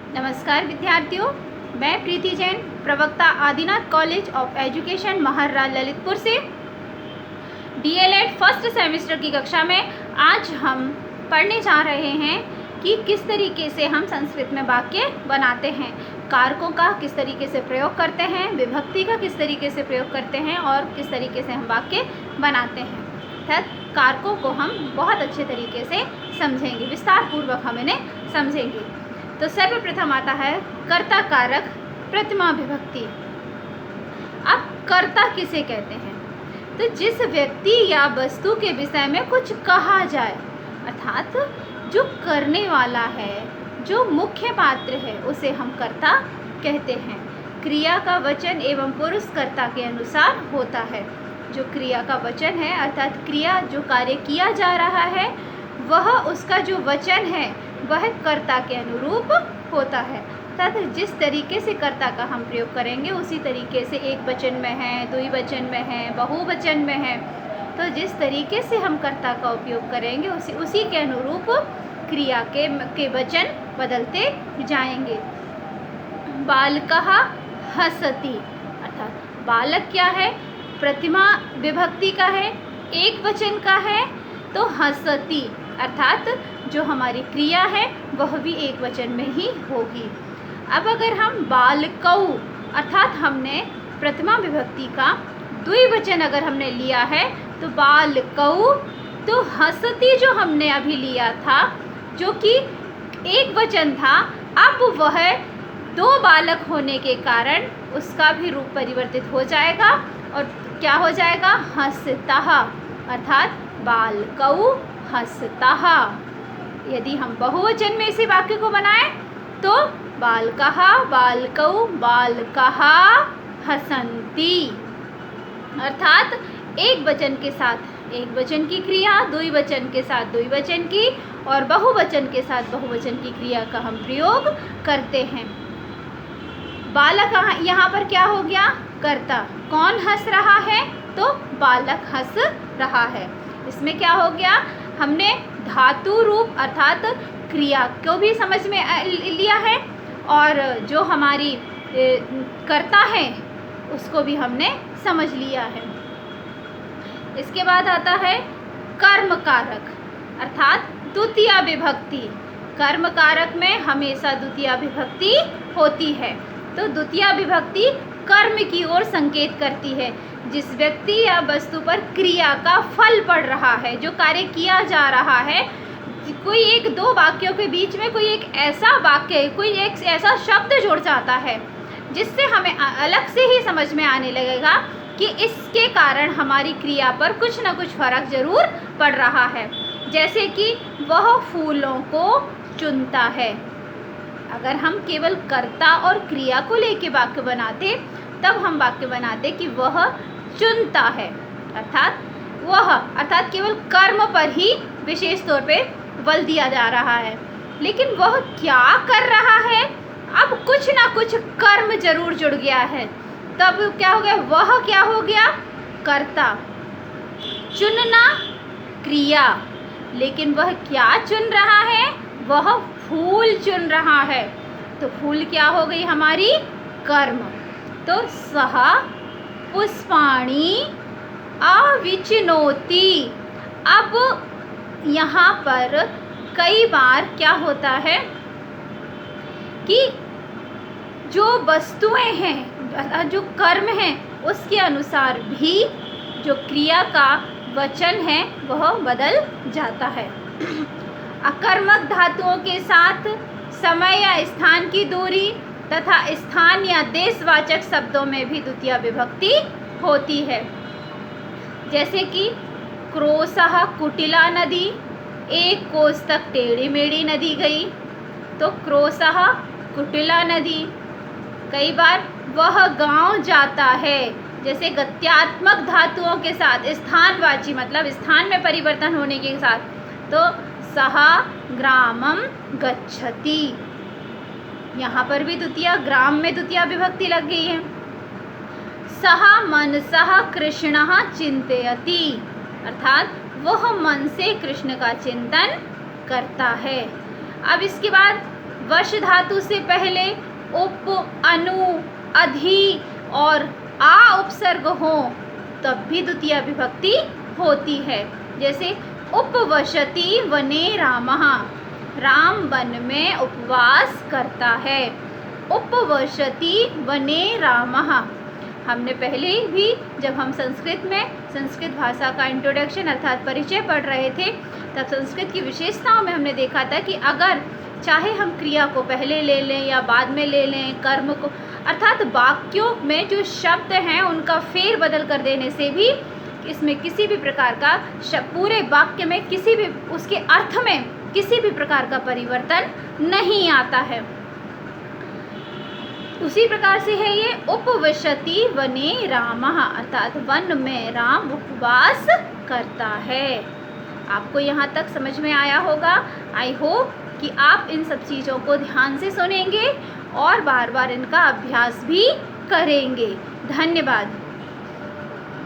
नमस्कार विद्यार्थियों, मैं प्रीति जैन, प्रवक्ता Adinath college of education Mahrra Lalitpur से डीएलएड फर्स्ट सेमेस्टर की कक्षा में आज हम पढ़ने जा रहे हैं कि किस तरीके से हम संस्कृत में वाक्य बनाते हैं, कारकों का किस तरीके से प्रयोग करते हैं, विभक्ति का किस तरीके से प्रयोग करते हैं और किस तरीके से हम वाक्य बनाते हैं। अर्थात कारकों को हम बहुत अच्छे तरीके से समझेंगे, विस्तार पूर्वक हम इन्हें समझेंगे। तो सर्वप्रथम आता है कर्ता कारक प्रथमा विभक्ति। अब कर्ता किसे कहते हैं? तो जिस व्यक्ति या वस्तु के विषय में कुछ कहा जाए, अर्थात जो करने वाला है, जो मुख्य पात्र है, उसे हम कर्ता कहते हैं। क्रिया का वचन एवं पुरुष कर्ता के अनुसार होता है। जो क्रिया का वचन है अर्थात क्रिया जो कार्य किया जा रहा है, वह उसका जो वचन है वह कर्ता के अनुरूप होता है। अर्थात जिस तरीके से कर्ता का हम प्रयोग करेंगे उसी तरीके से एक वचन में है, द्विवचन में है, बहुवचन में है, तो जिस तरीके से हम कर्ता का उपयोग करेंगे उसी के अनुरूप क्रिया के वचन बदलते जाएंगे। बालकः हसति, अर्थात बालक क्या है? प्रतिमा विभक्ति का है, एक वचन का है, तो हसति अर्थात जो हमारी क्रिया है वह भी एक वचन में ही होगी। अब अगर हम बालकौ अर्थात हमने प्रथमा विभक्ति का द्विवचन अगर हमने लिया है तो बालकौ, तो हसति जो हमने अभी लिया था जो कि एक वचन था, अब वह दो बालक होने के कारण उसका भी रूप परिवर्तित हो जाएगा और क्या हो जाएगा? हसतः, अर्थात बालकौ हसतः। यदि हम बहुवचन में इसी वाक्य को बनाएं तो बालकः बालकौ बालकाः हसन्ति, अर्थात एक वचन के साथ एक वचन की क्रिया, द्विवचन के साथ द्विवचन की और बहुवचन के साथ बहुवचन की क्रिया का हम प्रयोग करते हैं। बालक यहाँ पर क्या हो गया? कर्ता। कौन हंस रहा है? तो बालक हंस रहा है। इसमें क्या हो गया? हमने धातु रूप अर्थात क्रिया को भी समझ में लिया है और जो हमारी कर्ता है उसको भी हमने समझ लिया है। इसके बाद आता है कर्म कारक अर्थात द्वितीया विभक्ति। कर्म कारक में हमेशा द्वितीया विभक्ति होती है, तो द्वितीया विभक्ति कर्म की ओर संकेत करती है। जिस व्यक्ति या वस्तु पर क्रिया का फल पड़ रहा है, जो कार्य किया जा रहा है, कोई एक दो वाक्यों के बीच में कोई एक ऐसा वाक्य, कोई एक ऐसा शब्द जुड़ जाता है जिससे हमें अलग से ही समझ में आने लगेगा कि इसके कारण हमारी क्रिया पर कुछ न कुछ फर्क जरूर पड़ रहा है। जैसे कि वह फूलों को चुनता है। अगर हम केवल कर्ता और क्रिया को लेके वाक्य बनाते तब हम वाक्य बनाते कि वह चुनता है, अर्थात केवल कर्म पर ही विशेष तौर पे बल दिया जा रहा है, लेकिन वह क्या कर रहा है? अब कुछ ना कुछ कर्म जरूर जुड़ गया है, तब क्या हो गया? वह क्या हो गया? कर्ता। चुनना क्रिया, लेकिन वह क्या चुन रहा है? वह फूल चुन रहा है, तो फूल क्या हो गई? हमारी कर्म। तो सः पुष्पाणि अविचिनोति। अब यहाँ पर कई बार क्या होता है कि जो वस्तुएं हैं, जो कर्म हैं, उसके अनुसार भी जो क्रिया का वचन है वह बदल जाता है। अकर्मक धातुओं के साथ समय या स्थान की दूरी तथा स्थान या देशवाचक शब्दों में भी द्वितीया विभक्ति होती है। जैसे कि क्रोशः कुटिला नदी, एक कोस तक टेढ़ी मेढ़ी नदी गई, तो क्रोशः कुटिला नदी। कई बार वह गांव जाता है, जैसे गत्यात्मक धातुओं के साथ स्थानवाची मतलब स्थान में परिवर्तन होने के साथ, तो सः ग्रामं गच्छति। यहाँ पर भी द्वितीया, ग्राम में द्वितीया विभक्ति लग गई है। सः मनसः कृष्णः चिन्तयति, अर्थात वह मन से कृष्ण का चिंतन करता है। अब इसके बाद वश धातु से पहले उप, अनु, अधि और आ उपसर्ग हो तब भी द्वितीया विभक्ति होती है। जैसे उपवसति वने रामः, राम वन में उपवास करता है। उपवसति वने रामः। हमने पहले भी जब हम संस्कृत भाषा का इंट्रोडक्शन अर्थात परिचय पढ़ रहे थे तब संस्कृत की विशेषताओं में हमने देखा था कि अगर चाहे हम क्रिया को पहले ले लें या बाद में ले लें, कर्म को अर्थात वाक्यों में जो शब्द हैं उनका फेर बदल कर देने से भी इसमें किसी भी प्रकार का पूरे वाक्य में किसी भी उसके अर्थ में किसी भी प्रकार का परिवर्तन नहीं आता है। उसी प्रकार से है ये उपविशति वने रामः अर्थात वन में राम उपवास करता है। आपको यहाँ तक समझ में आया होगा। आई होप कि आप इन सब चीज़ों को ध्यान से सुनेंगे और बार बार इनका अभ्यास भी करेंगे। धन्यवाद।